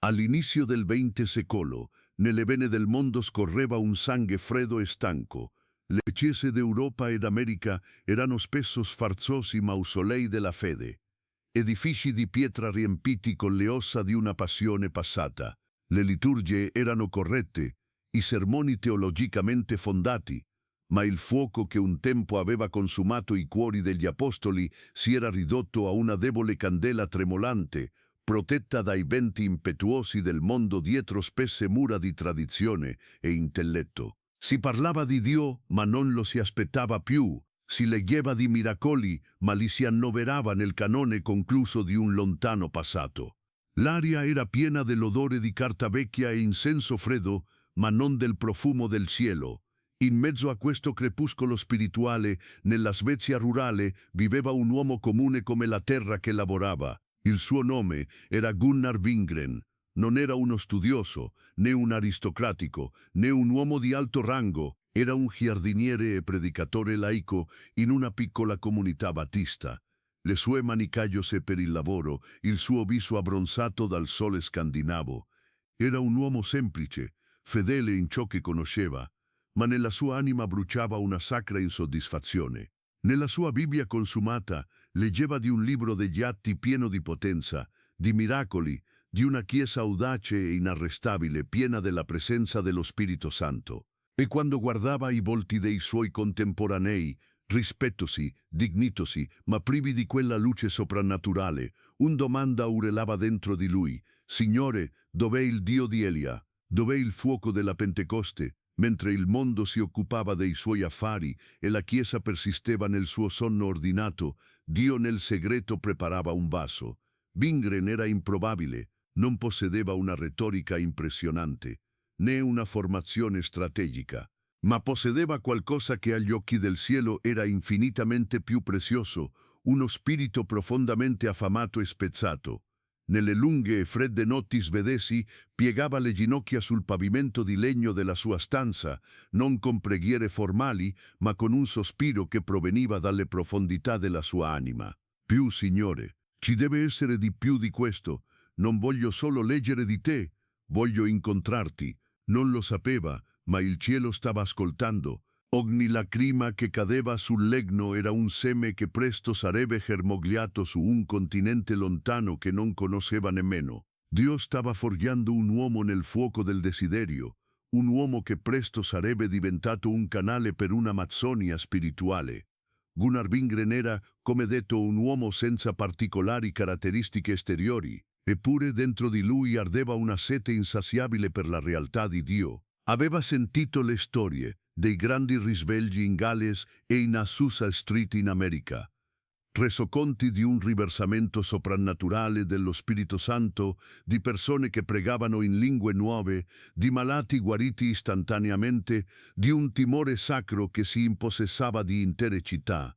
All'inizio del XX secolo, nelle vene del mondo scorreva un sangue freddo e stanco. Le chiese d'Europa ed America erano spesso sfarzosi mausolei della fede, edifici di pietra riempiti con le ossa di una passione passata. Le liturgie erano corrette, i sermoni teologicamente fondati, ma il fuoco che un tempo aveva consumato i cuori degli apostoli si era ridotto a una debole candela tremolante, protetta dai venti impetuosi del mondo dietro spesse mura di tradizione e intelletto. Si parlava di Dio, ma non lo si aspettava più. Si leggeva di miracoli, ma li si annoverava nel canone concluso di un lontano passato. L'aria era piena dell'odore di carta vecchia e incenso freddo, ma non del profumo del cielo. In mezzo a questo crepuscolo spirituale, nella Svezia rurale, viveva un uomo comune come la terra che lavorava. Il suo nome era Gunnar Wingren. Non era uno studioso, né un aristocratico, né un uomo di alto rango. Era un giardiniere e predicatore laico in una piccola comunità battista. Le sue mani callose per il lavoro, il suo viso abbronzato dal sole scandinavo. Era un uomo semplice, fedele in ciò che conosceva, ma nella sua anima bruciava una sacra insoddisfazione. Nella sua Bibbia consumata leggeva di un libro degli atti pieno di potenza, di miracoli, di una chiesa audace e inarrestabile piena della presenza dello Spirito Santo. E quando guardava i volti dei suoi contemporanei, rispettosi, dignitosi, ma privi di quella luce soprannaturale, un domanda urlava dentro di lui: Signore, dov'è il Dio di Elia? Dov'è il fuoco della Pentecoste? Mentre il mondo si occupava dei suoi affari e la Chiesa persisteva nel suo sonno ordinato, Dio nel segreto preparava un vaso. Wingren era improbabile, non possedeva una retorica impressionante, né una formazione strategica, ma possedeva qualcosa che agli occhi del cielo era infinitamente più prezioso, uno spirito profondamente affamato e spezzato. Nelle lunghe e fredde notti svedesi piegava le ginocchia sul pavimento di legno della sua stanza, non con preghiere formali, ma con un sospiro che proveniva dalle profondità della sua anima. Più, Signore, ci deve essere di più di questo. Non voglio solo leggere di te, voglio incontrarti. Non lo sapeva, ma il cielo stava ascoltando. Ogni lacrima che cadeva sul legno era un seme che presto sarebbe germogliato su un continente lontano che non conosceva nemmeno. Dio stava forgiando un uomo nel fuoco del desiderio, un uomo che presto sarebbe diventato un canale per un'Amazzonia spirituale. Gunnar Wingren era, come detto, un uomo senza particolari caratteristiche esteriori, eppure dentro di lui ardeva una sete insaziabile per la realtà di Dio. Aveva sentito le storie dei grandi risvegli in Galles e in Azusa Street in America, resoconti di un riversamento soprannaturale dello Spirito Santo, di persone che pregavano in lingue nuove, di malati guariti istantaneamente, di un timore sacro che si impossessava di intere città.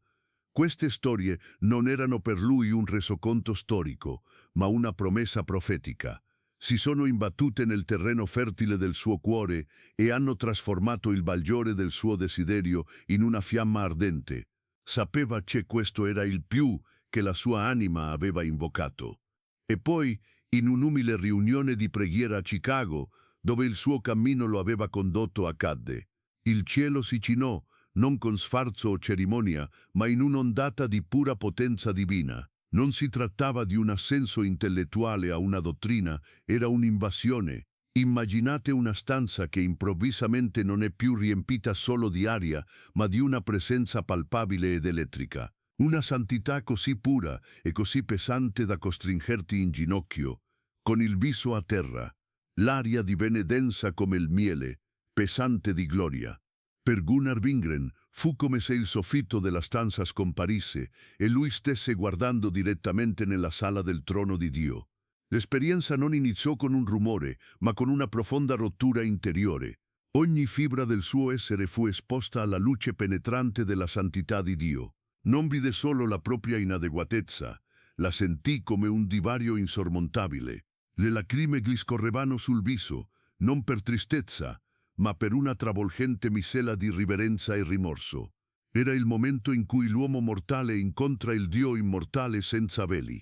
Queste storie non erano per lui un resoconto storico, ma una promessa profetica. Si sono imbattute nel terreno fertile del suo cuore e hanno trasformato il bagliore del suo desiderio in una fiamma ardente. Sapeva che questo era il più che la sua anima aveva invocato. E poi, in un'umile riunione di preghiera a Chicago, dove il suo cammino lo aveva condotto, accadde. Il cielo si chinò, non con sfarzo o cerimonia, ma in un'ondata di pura potenza divina. Non si trattava di un assenso intellettuale a una dottrina, era un'invasione. Immaginate una stanza che improvvisamente non è più riempita solo di aria, ma di una presenza palpabile ed elettrica. Una santità così pura e così pesante da costringerti in ginocchio, con il viso a terra. L'aria divenne densa come il miele, pesante di gloria. Per Gunnar Wingren fu come se il soffitto della stanza scomparisse e lui stesse guardando direttamente nella sala del trono di Dio. L'esperienza non iniziò con un rumore, ma con una profonda rottura interiore. Ogni fibra del suo essere fu esposta alla luce penetrante della santità di Dio. Non vide solo la propria inadeguatezza, la sentì come un divario insormontabile. Le lacrime gli scorrevano sul viso, non per tristezza, ma per una travolgente miscela di riverenza e rimorso. Era il momento in cui l'uomo mortale incontra il Dio immortale senza veli.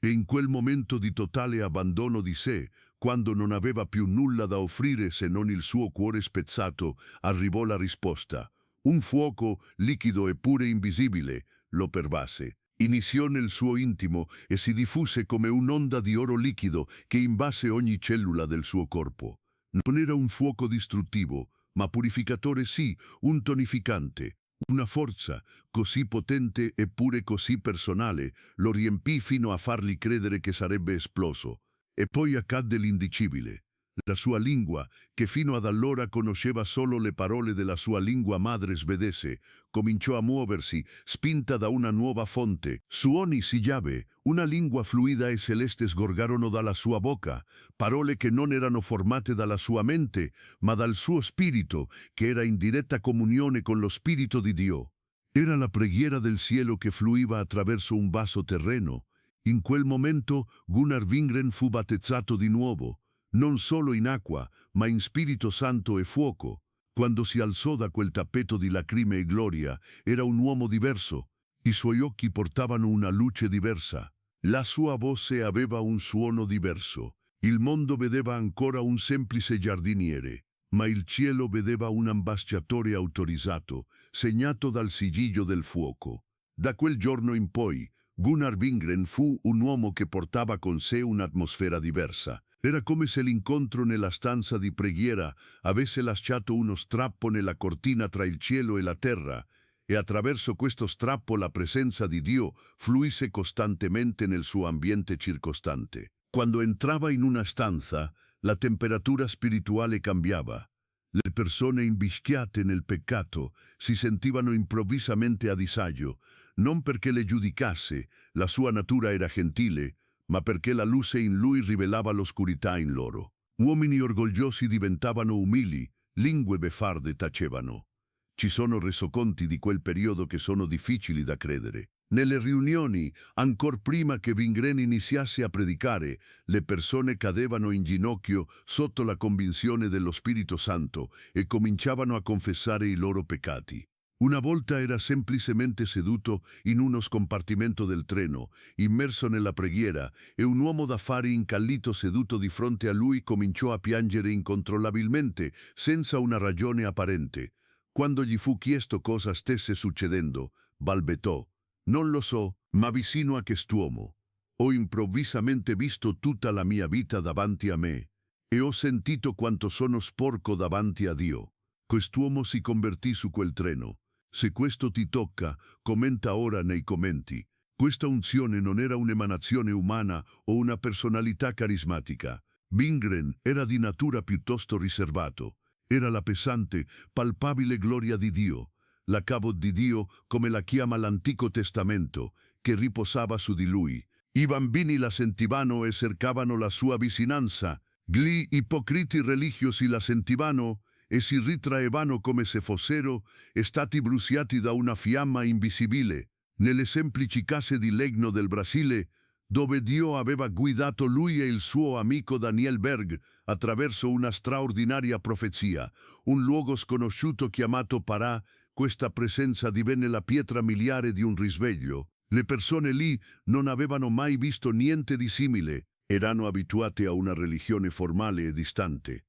E in quel momento di totale abbandono di sé, quando non aveva più nulla da offrire se non il suo cuore spezzato, arrivò la risposta. Un fuoco, liquido eppure invisibile, lo pervase. Iniziò nel suo intimo e si diffuse come un'onda di oro liquido che invase ogni cellula del suo corpo. Non era un fuoco distruttivo, ma purificatore sì, un tonificante. Una forza così potente eppure così personale lo riempì fino a fargli credere che sarebbe esploso. E poi accadde l'indicibile. La sua lingua, che fino ad allora conosceva solo le parole della sua lingua madre svedese, cominciò a muoversi, spinta da una nuova fonte. Suoni sillave, una lingua fluida e celeste sgorgarono dalla sua bocca, parole che non erano formate dalla sua mente, ma dal suo spirito, che era in diretta comunione con lo Spirito di Dio. Era la preghiera del cielo che fluiva attraverso un vaso terreno. In quel momento Gunnar Wingren fu battezzato di nuovo, non solo in acqua, ma in Spirito Santo e fuoco. Quando si alzò da quel tappeto di lacrime e gloria, era un uomo diverso. I suoi occhi portavano una luce diversa. La sua voce aveva un suono diverso. Il mondo vedeva ancora un semplice giardiniere, ma il cielo vedeva un ambasciatore autorizzato, segnato dal sigillo del fuoco. Da quel giorno in poi, Gunnar Wingren fu un uomo che portava con sé un'atmosfera diversa. Era come se l'incontro nella stanza di preghiera avesse lasciato uno strappo nella cortina tra il cielo e la terra, e attraverso questo strappo la presenza di Dio fluisse costantemente nel suo ambiente circostante. Quando entrava in una stanza, la temperatura spirituale cambiava. Le persone invischiate nel peccato si sentivano improvvisamente a disagio, non perché le giudicasse, la sua natura era gentile, ma perché la luce in lui rivelava l'oscurità in loro. Uomini orgogliosi diventavano umili, lingue beffarde tacevano. Ci sono resoconti di quel periodo che sono difficili da credere. Nelle riunioni, ancor prima che Wingren iniziasse a predicare, le persone cadevano in ginocchio sotto la convinzione dello Spirito Santo e cominciavano a confessare i loro peccati. Una volta era semplicemente seduto in uno scompartimento del treno, immerso nella preghiera, e un uomo d'affari incallito seduto di fronte a lui cominciò a piangere incontrollabilmente, senza una ragione apparente. Quando gli fu chiesto cosa stesse succedendo, balbettò: «Non lo so, ma vicino a quest'uomo ho improvvisamente visto tutta la mia vita davanti a me e ho sentito quanto sono sporco davanti a Dio». Quest'uomo si convertì su quel treno. Se questo ti tocca, commenta ora nei commenti. Questa unzione non era un'emanazione umana o una personalità carismatica. Wingren era di natura piuttosto riservato. Era la pesante, palpabile gloria di Dio, la cavod di Dio, come la chiama l'Antico Testamento, che riposava su di lui. I bambini la sentivano e cercavano la sua vicinanza. Gli ipocriti religiosi la sentivano e si ritraevano come se fossero stati bruciati da una fiamma invisibile. Nelle semplici case di legno del Brasile, dove Dio aveva guidato lui e il suo amico Daniel Berg attraverso una straordinaria profezia, un luogo sconosciuto chiamato Parà, questa presenza divenne la pietra miliare di un risveglio. Le persone lì non avevano mai visto niente di simile, erano abituate a una religione formale e distante.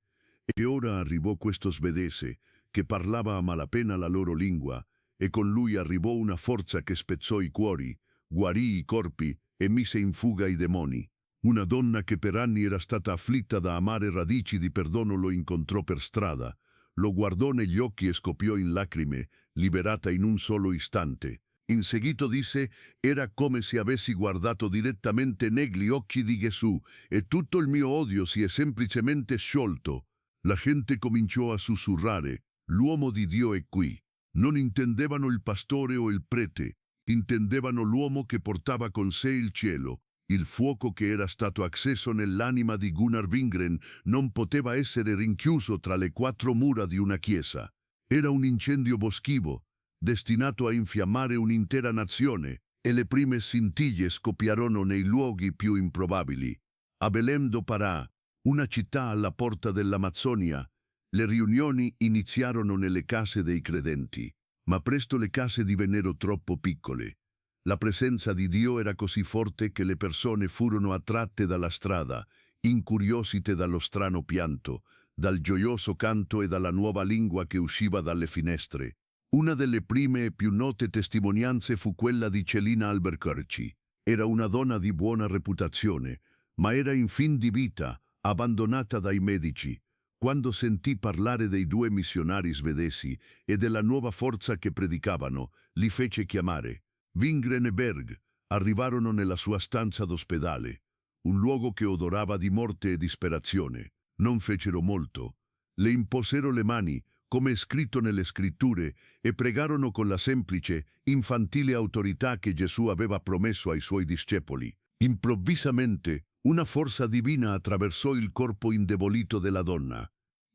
E ora arrivò questo svedese, che parlava a malapena la loro lingua, e con lui arrivò una forza che spezzò i cuori, guarì i corpi e mise in fuga i demoni. Una donna che per anni era stata afflitta da amare radici di perdono lo incontrò per strada, lo guardò negli occhi e scoppiò in lacrime, liberata in un solo istante. In seguito disse: «Era come se avessi guardato direttamente negli occhi di Gesù e tutto il mio odio si è semplicemente sciolto». La gente cominciò a sussurrare: «L'uomo di Dio è qui». Non intendevano il pastore o il prete, intendevano l'uomo che portava con sé il cielo. Il fuoco che era stato acceso nell'anima di Gunnar Wingren non poteva essere rinchiuso tra le quattro mura di una chiesa. Era un incendio boschivo, destinato a infiammare un'intera nazione, e le prime scintille scoppiarono nei luoghi più improbabili. A Belém do Pará, una città alla porta dell'Amazzonia, le riunioni iniziarono nelle case dei credenti, ma presto le case divennero troppo piccole. La presenza di Dio era così forte che le persone furono attratte dalla strada, incuriosite dallo strano pianto, dal gioioso canto e dalla nuova lingua che usciva dalle finestre. Una delle prime e più note testimonianze fu quella di Celina Albuquerque. Era una donna di buona reputazione, ma era in fin di vita, abbandonata dai medici. Quando sentì parlare dei due missionari svedesi e della nuova forza che predicavano, li fece chiamare. Wingren e Berg arrivarono nella sua stanza d'ospedale, un luogo che odorava di morte e disperazione. Non fecero molto. Le imposero le mani, come è scritto nelle scritture, e pregarono con la semplice, infantile autorità che Gesù aveva promesso ai suoi discepoli. Improvvisamente, una forza divina attraversò il corpo indebolito della donna.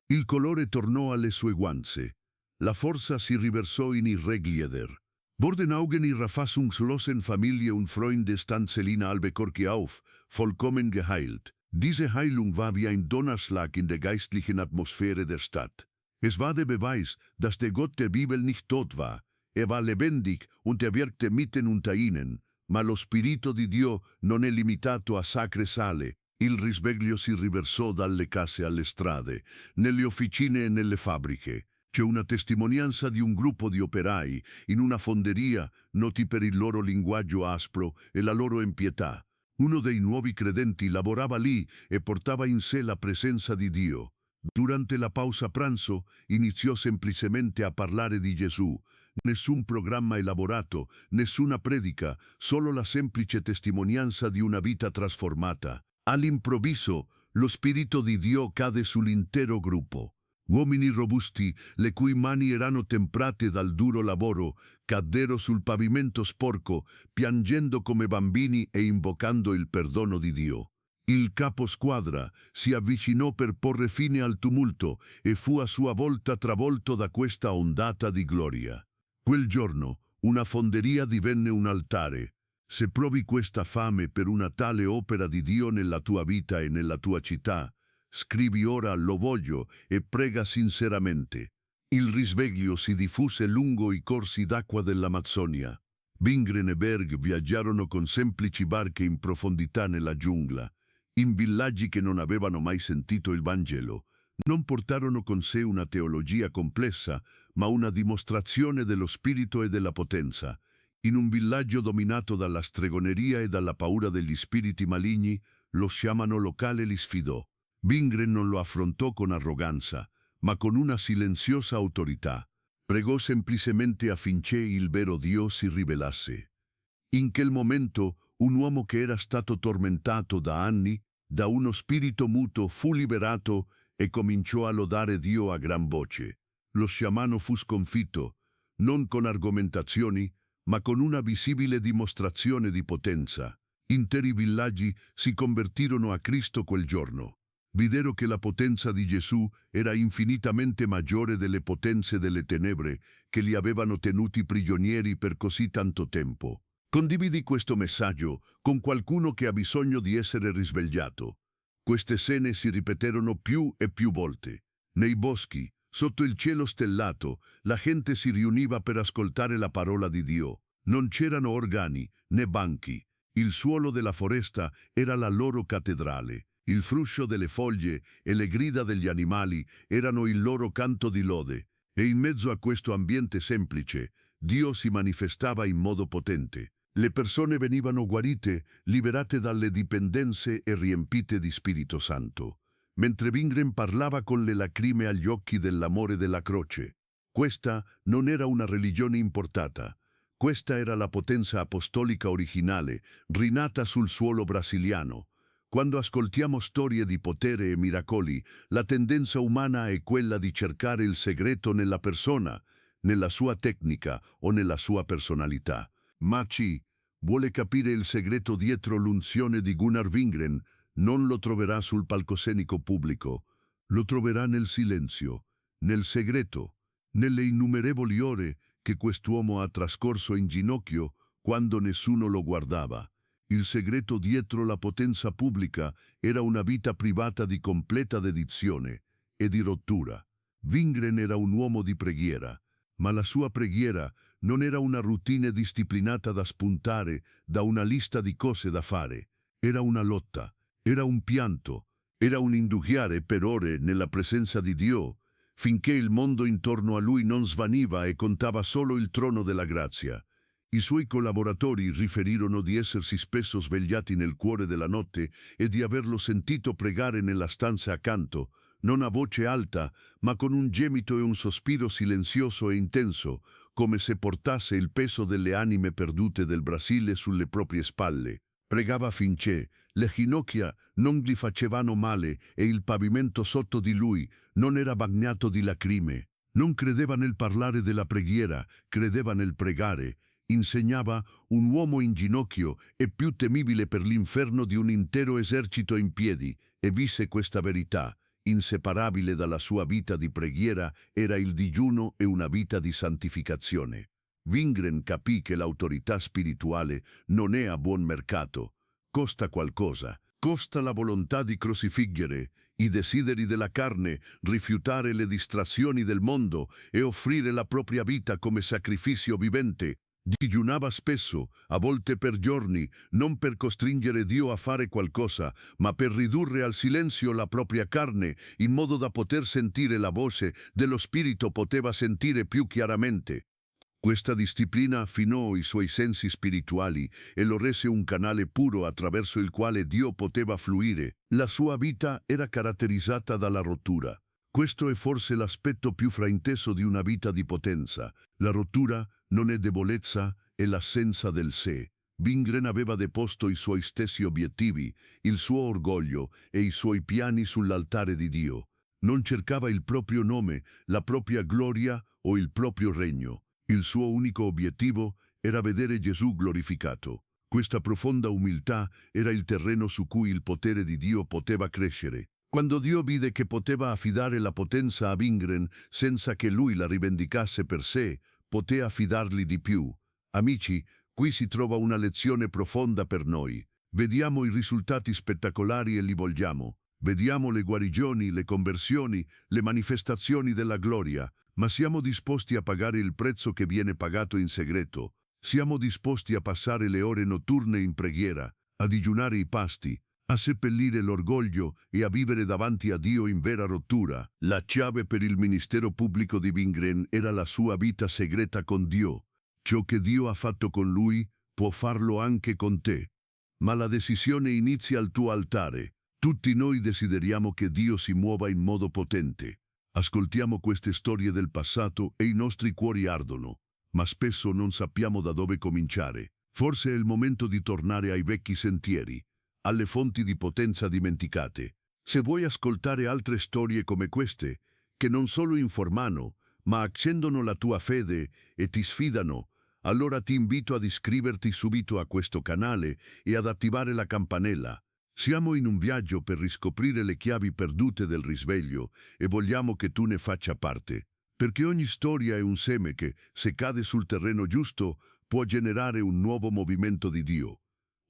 Il colore tornò alle sue guance. La forza si riversò in irreglieder. Worden Augen ihrer fassungslosen Familie und Freunde stand Celina Albuquerque auf, vollkommen geheilt. Diese Heilung war wie ein Donnerschlag in der geistlichen Atmosphäre der Stadt. Es war der Beweis, dass der Gott der Bibel nicht tot war. Er war lebendig und er wirkte mitten unter ihnen. Ma lo Spirito di Dio non è limitato a sacre sale. Il risveglio si riversò dalle case alle strade, nelle officine e nelle fabbriche. C'è una testimonianza di un gruppo di operai in una fonderia noti per il loro linguaggio aspro e la loro impietà. Uno dei nuovi credenti lavorava lì e portava in sé la presenza di Dio. Durante la pausa pranzo iniziò semplicemente a parlare di Gesù. Nessun programma elaborato, nessuna predica, solo la semplice testimonianza di una vita trasformata. All'improvviso, lo Spirito di Dio cade sull'intero gruppo. Uomini robusti, le cui mani erano temprate dal duro lavoro, caddero sul pavimento sporco, piangendo come bambini e invocando il perdono di Dio. Il capo squadra si avvicinò per porre fine al tumulto e fu a sua volta travolto da questa ondata di gloria. Quel giorno, una fonderia divenne un altare. Se provi questa fame per una tale opera di Dio nella tua vita e nella tua città, scrivi ora lo voglio e prega sinceramente. Il risveglio si diffuse lungo i corsi d'acqua dell'Amazzonia. Wingren e Berg viaggiarono con semplici barche in profondità nella giungla, in villaggi che non avevano mai sentito il Vangelo. Non portarono con sé una teologia complessa, ma una dimostrazione dello spirito e della potenza. In un villaggio dominato dalla stregoneria e dalla paura degli spiriti maligni, lo sciamano locale li sfidò. Wingren non lo affrontò con arroganza, ma con una silenziosa autorità. Pregò semplicemente affinché il vero Dio si rivelasse. In quel momento, un uomo che era stato tormentato da anni, da uno spirito muto, fu liberato e cominciò a lodare Dio a gran voce. Lo sciamano fu sconfitto, non con argomentazioni, ma con una visibile dimostrazione di potenza. Interi villaggi si convertirono a Cristo quel giorno. Videro che la potenza di Gesù era infinitamente maggiore delle potenze delle tenebre che li avevano tenuti prigionieri per così tanto tempo. Condividi questo messaggio con qualcuno che ha bisogno di essere risvegliato. Queste scene si ripeterono più e più volte. Nei boschi, sotto il cielo stellato, la gente si riuniva per ascoltare la parola di Dio. Non c'erano organi né banchi. Il suolo della foresta era la loro cattedrale. Il fruscio delle foglie e le grida degli animali erano il loro canto di lode, e in mezzo a questo ambiente semplice, Dio si manifestava in modo potente. Le persone venivano guarite, liberate dalle dipendenze e riempite di Spirito Santo, mentre Wingren parlava con le lacrime agli occhi dell'amore della croce. Questa non era una religione importata. Questa era la potenza apostolica originale, rinata sul suolo brasiliano. Quando ascoltiamo storie di potere e miracoli, la tendenza umana è quella di cercare il segreto nella persona, nella sua tecnica o nella sua personalità. Ma chi vuole capire il segreto dietro l'unzione di Gunnar Wingren non lo troverà sul palcoscenico pubblico, lo troverà nel silenzio, nel segreto, nelle innumerevoli ore che quest'uomo ha trascorso in ginocchio quando nessuno lo guardava. Il segreto dietro la potenza pubblica era una vita privata di completa dedizione e di rottura. Wingren era un uomo di preghiera, ma la sua preghiera non era una routine disciplinata da spuntare da una lista di cose da fare. Era una lotta, era un pianto, era un indugiare per ore nella presenza di Dio, finché il mondo intorno a lui non svaniva e contava solo il trono della grazia. I suoi collaboratori riferirono di essersi spesso svegliati nel cuore della notte e di averlo sentito pregare nella stanza accanto, non a voce alta, ma con un gemito e un sospiro silenzioso e intenso, come se portasse il peso delle anime perdute del Brasile sulle proprie spalle. Pregava finché le ginocchia non gli facevano male e il pavimento sotto di lui non era bagnato di lacrime. Non credeva nel parlare della preghiera, credeva nel pregare. Insegnava un uomo in ginocchio e più temibile per l'inferno di un intero esercito in piedi, e visse questa verità. Inseparabile dalla sua vita di preghiera era il digiuno e una vita di santificazione. Wingren capì che l'autorità spirituale non è a buon mercato. Costa qualcosa. Costa la volontà di crocifiggere i desideri della carne, rifiutare le distrazioni del mondo e offrire la propria vita come sacrificio vivente. Digiunava spesso, a volte per giorni, non per costringere Dio a fare qualcosa, ma per ridurre al silenzio la propria carne, in modo da poter sentire la voce dello Spirito poteva sentire più chiaramente. Questa disciplina affinò i suoi sensi spirituali e lo rese un canale puro attraverso il quale Dio poteva fluire. La sua vita era caratterizzata dalla rottura. Questo è forse l'aspetto più frainteso di una vita di potenza. La rottura non è debolezza, è l'assenza del sé. Wingren aveva deposto i suoi stessi obiettivi, il suo orgoglio e i suoi piani sull'altare di Dio. Non cercava il proprio nome, la propria gloria o il proprio regno. Il suo unico obiettivo era vedere Gesù glorificato. Questa profonda umiltà era il terreno su cui il potere di Dio poteva crescere. Quando Dio vide che poteva affidare la potenza a Wingren senza che lui la rivendicasse per sé, poté affidargli di più. Amici, qui si trova una lezione profonda per noi. Vediamo i risultati spettacolari e li vogliamo. Vediamo le guarigioni, le conversioni, le manifestazioni della gloria, ma siamo disposti a pagare il prezzo che viene pagato in segreto. Siamo disposti a passare le ore notturne in preghiera, a digiunare i pasti, a seppellire l'orgoglio e a vivere davanti a Dio in vera rottura. La chiave per il ministero pubblico di Wingren era la sua vita segreta con Dio. Ciò che Dio ha fatto con lui può farlo anche con te. Ma la decisione inizia al tuo altare. Tutti noi desideriamo che Dio si muova in modo potente. Ascoltiamo queste storie del passato e i nostri cuori ardono, ma spesso non sappiamo da dove cominciare. Forse è il momento di tornare ai vecchi sentieri, alle fonti di potenza dimenticate. Se vuoi ascoltare altre storie come queste, che non solo informano, ma accendono la tua fede e ti sfidano, allora ti invito ad iscriverti subito a questo canale e ad attivare la campanella. Siamo in un viaggio per riscoprire le chiavi perdute del risveglio e vogliamo che tu ne faccia parte, perché ogni storia è un seme che, se cade sul terreno giusto, può generare un nuovo movimento di Dio.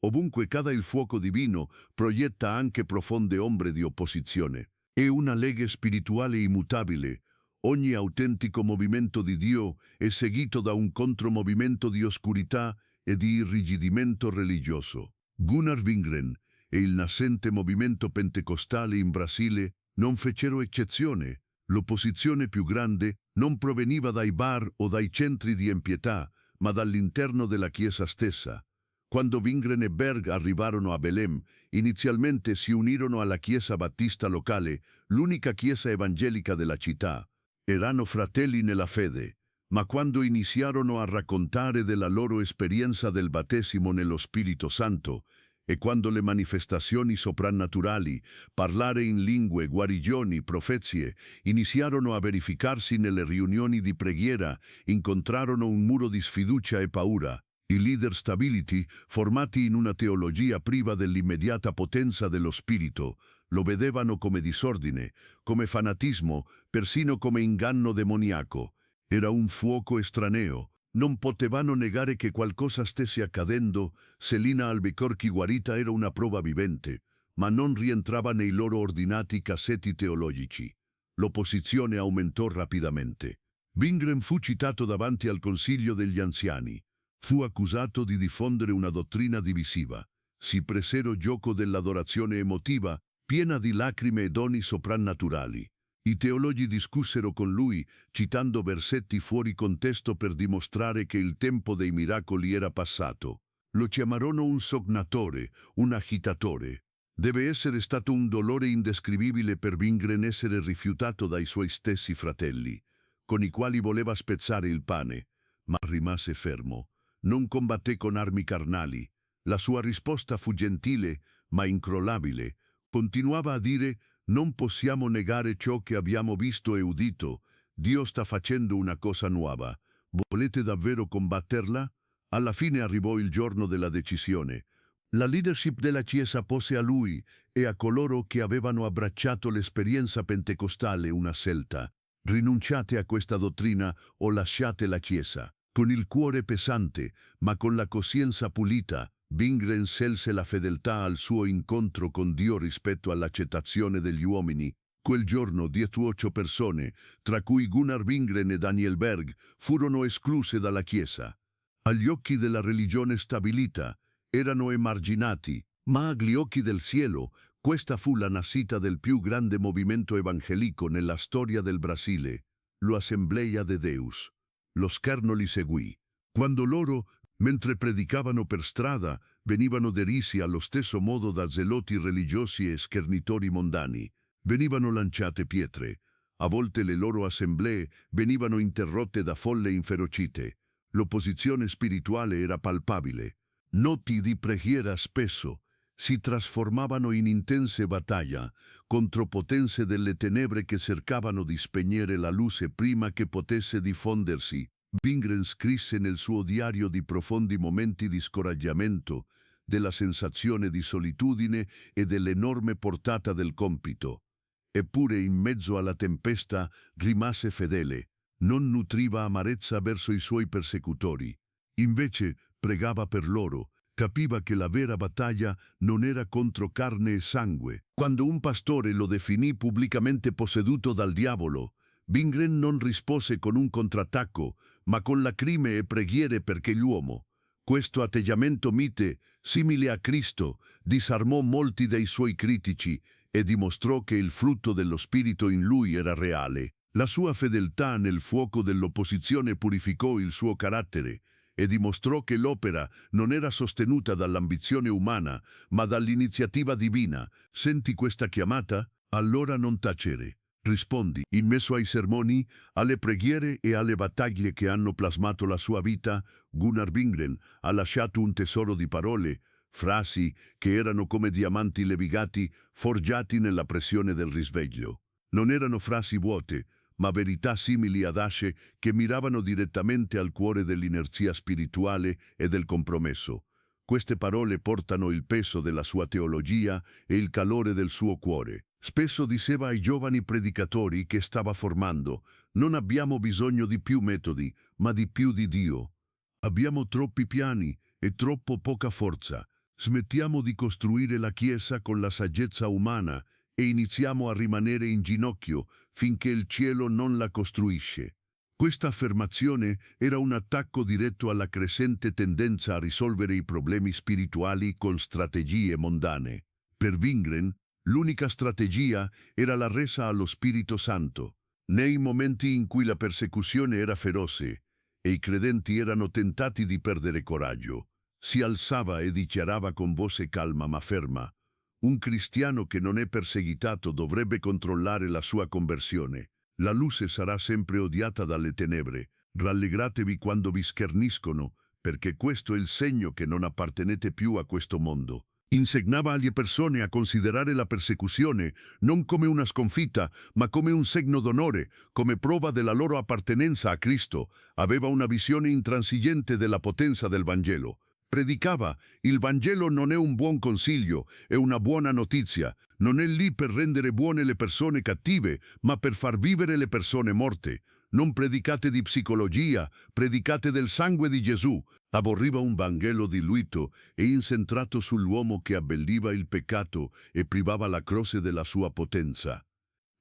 Ovunque cada il fuoco divino, proietta anche profonde ombre di opposizione. È una legge spirituale immutabile. Ogni autentico movimento di Dio è seguito da un contromovimento di oscurità e di irrigidimento religioso. Gunnar Wingren e il nascente movimento pentecostale in Brasile non fecero eccezione. L'opposizione più grande non proveniva dai bar o dai centri di empietà, ma dall'interno della Chiesa stessa. Quando Wingren e Berg arrivarono a Belém, inizialmente si unirono alla Chiesa Battista locale, l'unica chiesa evangelica della città. Erano fratelli nella fede, ma quando iniziarono a raccontare della loro esperienza del battesimo nello Spirito Santo, e quando le manifestazioni soprannaturali, parlare in lingue, guarigioni, profezie, iniziarono a verificarsi nelle riunioni di preghiera, incontrarono un muro di sfiducia e paura. I leader stabiliti, formati in una teologia priva dell'immediata potenza dello Spirito, lo vedevano come disordine, come fanatismo, persino come inganno demoniaco. Era un fuoco estraneo. Non potevano negare che qualcosa stesse accadendo. Selina Albuquerque guarita era una prova vivente, ma non rientrava nei loro ordinati cassetti teologici. L'opposizione aumentò rapidamente. Wingren fu citato davanti al Consiglio degli Anziani. Fu accusato di diffondere una dottrina divisiva. Si presero gioco dell'adorazione emotiva, piena di lacrime e doni soprannaturali. I teologi discussero con lui, citando versetti fuori contesto per dimostrare che il tempo dei miracoli era passato. Lo chiamarono un sognatore, un agitatore. Deve essere stato un dolore indescrivibile per Wingren essere rifiutato dai suoi stessi fratelli, con i quali voleva spezzare il pane, ma rimase fermo. Non combatté con armi carnali. La sua risposta fu gentile, ma incrollabile. Continuava a dire: non possiamo negare ciò che abbiamo visto e udito. Dio sta facendo una cosa nuova. Volete davvero combatterla? Alla fine arrivò il giorno della decisione. La leadership della Chiesa pose a lui e a coloro che avevano abbracciato l'esperienza pentecostale una scelta. Rinunciate a questa dottrina o lasciate la Chiesa. Con il cuore pesante, ma con la coscienza pulita, Wingren scelse la fedeltà al suo incontro con Dio rispetto all'accettazione degli uomini. Quel giorno 18 persone, tra cui Gunnar Wingren e Daniel Berg, furono escluse dalla Chiesa. Agli occhi della religione stabilita, erano emarginati, ma agli occhi del cielo, questa fu la nascita del più grande movimento evangelico nella storia del Brasile, l'Assemblea de Deus. Lo scherno li seguì. Quando loro, mentre predicavano per strada, venivano derisi allo stesso modo da zeloti religiosi e schernitori mondani. Venivano lanciate pietre. A volte le loro assemblee venivano interrotte da folle inferocite. L'opposizione spirituale era palpabile. Notti di preghiera spesso si trasformavano in intense battaglie contro potenze delle tenebre che cercavano di spegnere la luce prima che potesse diffondersi. Wingren scrisse nel suo diario di profondi momenti di scoraggiamento, della sensazione di solitudine e dell'enorme portata del compito. Eppure in mezzo alla tempesta rimase fedele, non nutriva amarezza verso i suoi persecutori. Invece pregava per loro, capiva che la vera battaglia non era contro carne e sangue. Quando un pastore lo definì pubblicamente posseduto dal diavolo, Wingren non rispose con un contrattacco, ma con lacrime e preghiere perché l'uomo. Questo atteggiamento mite, simile a Cristo, disarmò molti dei suoi critici e dimostrò che il frutto dello Spirito in lui era reale. La sua fedeltà nel fuoco dell'opposizione purificò il suo carattere e dimostrò che l'opera non era sostenuta dall'ambizione umana, ma dall'iniziativa divina. Senti questa chiamata? Allora non tacere. Rispondi. In mezzo ai sermoni, alle preghiere e alle battaglie che hanno plasmato la sua vita, Gunnar Wingren ha lasciato un tesoro di parole, frasi che erano come diamanti levigati, forgiati nella pressione del risveglio. Non erano frasi vuote, ma verità simili ad asce che miravano direttamente al cuore dell'inerzia spirituale e del compromesso. Queste parole portano il peso della sua teologia e il calore del suo cuore. Spesso diceva ai giovani predicatori che stava formando: non abbiamo bisogno di più metodi, ma di più di Dio. Abbiamo troppi piani e troppo poca forza. Smettiamo di costruire la Chiesa con la saggezza umana e iniziamo a rimanere in ginocchio finché il cielo non la costruisce. Questa affermazione era un attacco diretto alla crescente tendenza a risolvere i problemi spirituali con strategie mondane. Per Wingren, l'unica strategia era la resa allo Spirito Santo. Nei momenti in cui la persecuzione era feroce e i credenti erano tentati di perdere coraggio, si alzava e dichiarava con voce calma ma ferma: un cristiano che non è perseguitato dovrebbe controllare la sua conversione. La luce sarà sempre odiata dalle tenebre. Rallegratevi quando vi scherniscono, perché questo è il segno che non appartenete più a questo mondo. Insegnava alle persone a considerare la persecuzione non come una sconfitta, ma come un segno d'onore, come prova della loro appartenenza a Cristo. Aveva una visione intransigente della potenza del Vangelo. Predicava: il Vangelo non è un buon consiglio, è una buona notizia. Non è lì per rendere buone le persone cattive, ma per far vivere le persone morte. Non predicate di psicologia, predicate del sangue di Gesù. Aborriva un Vangelo diluito e incentrato sull'uomo che abbelliva il peccato e privava la croce della sua potenza.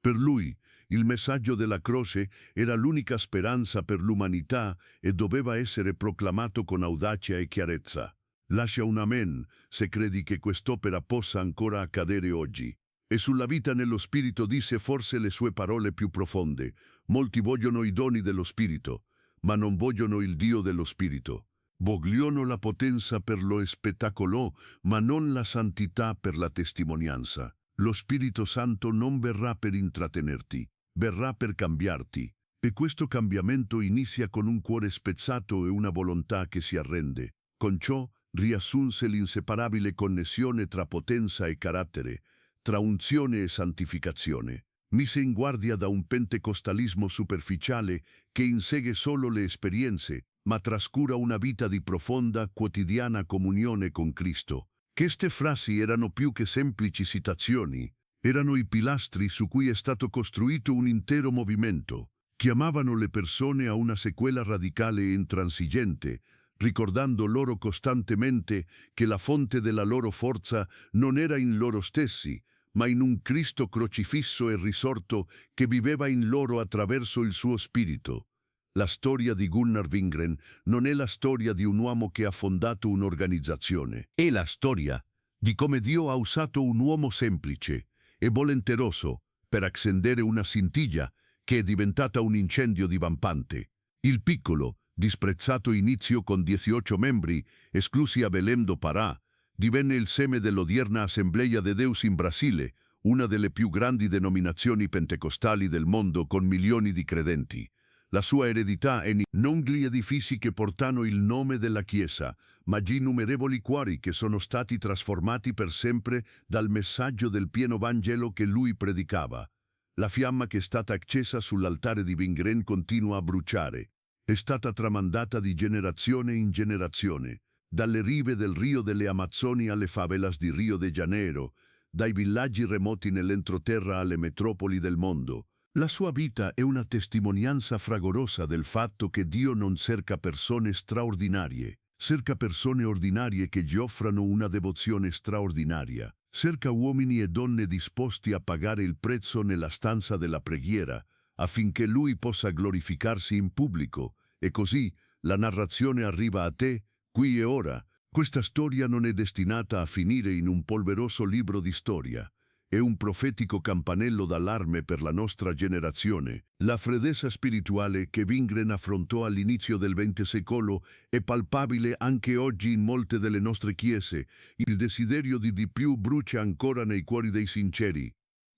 Per lui, il messaggio della croce era l'unica speranza per l'umanità e doveva essere proclamato con audacia e chiarezza. Lascia un amen se credi che quest'opera possa ancora accadere oggi. E sulla vita nello Spirito disse forse le sue parole più profonde. Molti vogliono i doni dello Spirito, ma non vogliono il Dio dello Spirito. Vogliono la potenza per lo spettacolo, ma non la santità per la testimonianza. Lo Spirito Santo non verrà per intrattenerti, verrà per cambiarti. E questo cambiamento inizia con un cuore spezzato e una volontà che si arrende. Con ciò riassunse l'inseparabile connessione tra potenza e carattere, tra unzione e santificazione. Mise in guardia da un pentecostalismo superficiale che insegue solo le esperienze, ma trascura una vita di profonda, quotidiana comunione con Cristo. Queste frasi erano più che semplici citazioni, erano i pilastri su cui è stato costruito un intero movimento. Chiamavano le persone a una sequela radicale e intransigente, ricordando loro costantemente che la fonte della loro forza non era in loro stessi, ma in un Cristo crocifisso e risorto che viveva in loro attraverso il suo spirito. La storia di Gunnar Wingren non è la storia di un uomo che ha fondato un'organizzazione. È la storia di come Dio ha usato un uomo semplice e volenteroso per accendere una scintilla che è diventata un incendio divampante. Il piccolo, disprezzato inizio con 18 membri, esclusi a Belém do Pará, divenne il seme dell'odierna Assemblea de Deus in Brasile, una delle più grandi denominazioni pentecostali del mondo con milioni di credenti. La sua eredità è non gli edifici che portano il nome della Chiesa, ma gli innumerevoli cuori che sono stati trasformati per sempre dal messaggio del pieno Vangelo che lui predicava. La fiamma che è stata accesa sull'altare di Wingren continua a bruciare. È stata tramandata di generazione in generazione, dalle rive del Rio delle Amazzoni alle favelas di Rio de Janeiro, dai villaggi remoti nell'entroterra alle metropoli del mondo. La sua vita è una testimonianza fragorosa del fatto che Dio non cerca persone straordinarie, cerca persone ordinarie che gli offrano una devozione straordinaria, cerca uomini e donne disposti a pagare il prezzo nella stanza della preghiera, affinché Lui possa glorificarsi in pubblico, e così la narrazione arriva a te, qui e ora. Questa storia non è destinata a finire in un polveroso libro di storia. È un profetico campanello d'allarme per la nostra generazione. La freddezza spirituale che Wingren affrontò all'inizio del XX secolo è palpabile anche oggi in molte delle nostre chiese. Il desiderio di più brucia ancora nei cuori dei sinceri.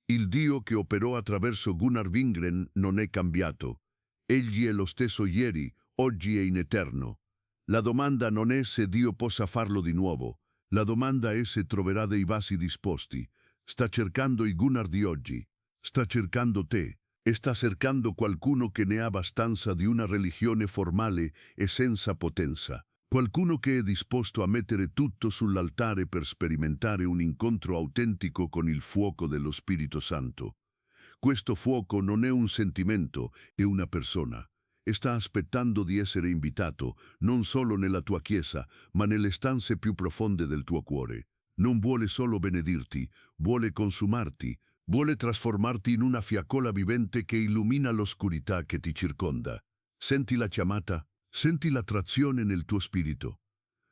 Il Dio che operò attraverso Gunnar Wingren non è cambiato. Egli è lo stesso ieri, oggi e in eterno. La domanda non è se Dio possa farlo di nuovo. La domanda è se troverà dei vasi disposti. Sta cercando i Gunnar di oggi, sta cercando te e sta cercando qualcuno che ne ha abbastanza di una religione formale e senza potenza. Qualcuno che è disposto a mettere tutto sull'altare per sperimentare un incontro autentico con il fuoco dello Spirito Santo. Questo fuoco non è un sentimento, è una persona. E sta aspettando di essere invitato, non solo nella tua chiesa, ma nelle stanze più profonde del tuo cuore. Non vuole solo benedirti, vuole consumarti, vuole trasformarti in una fiaccola vivente che illumina l'oscurità che ti circonda. Senti la chiamata, senti l'attrazione nel tuo spirito.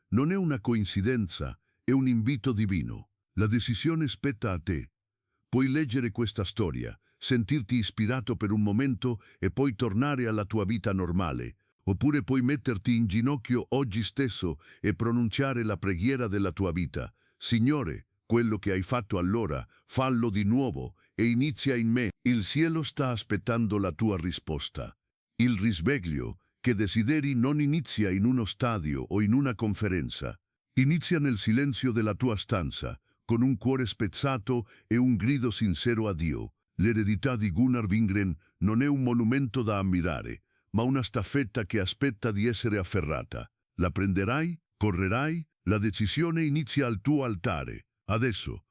Non è una coincidenza, è un invito divino. La decisione spetta a te. Puoi leggere questa storia, sentirti ispirato per un momento e poi tornare alla tua vita normale, oppure puoi metterti in ginocchio oggi stesso e pronunciare la preghiera della tua vita. Signore, quello che hai fatto allora, fallo di nuovo e inizia in me. Il cielo sta aspettando la tua risposta. Il risveglio che desideri non inizia in uno stadio o in una conferenza. Inizia nel silenzio della tua stanza, con un cuore spezzato e un grido sincero a Dio. L'eredità di Gunnar Wingren non è un monumento da ammirare, ma una staffetta che aspetta di essere afferrata. La prenderai? Correrai? La decisione inizia al tuo altare. Adesso,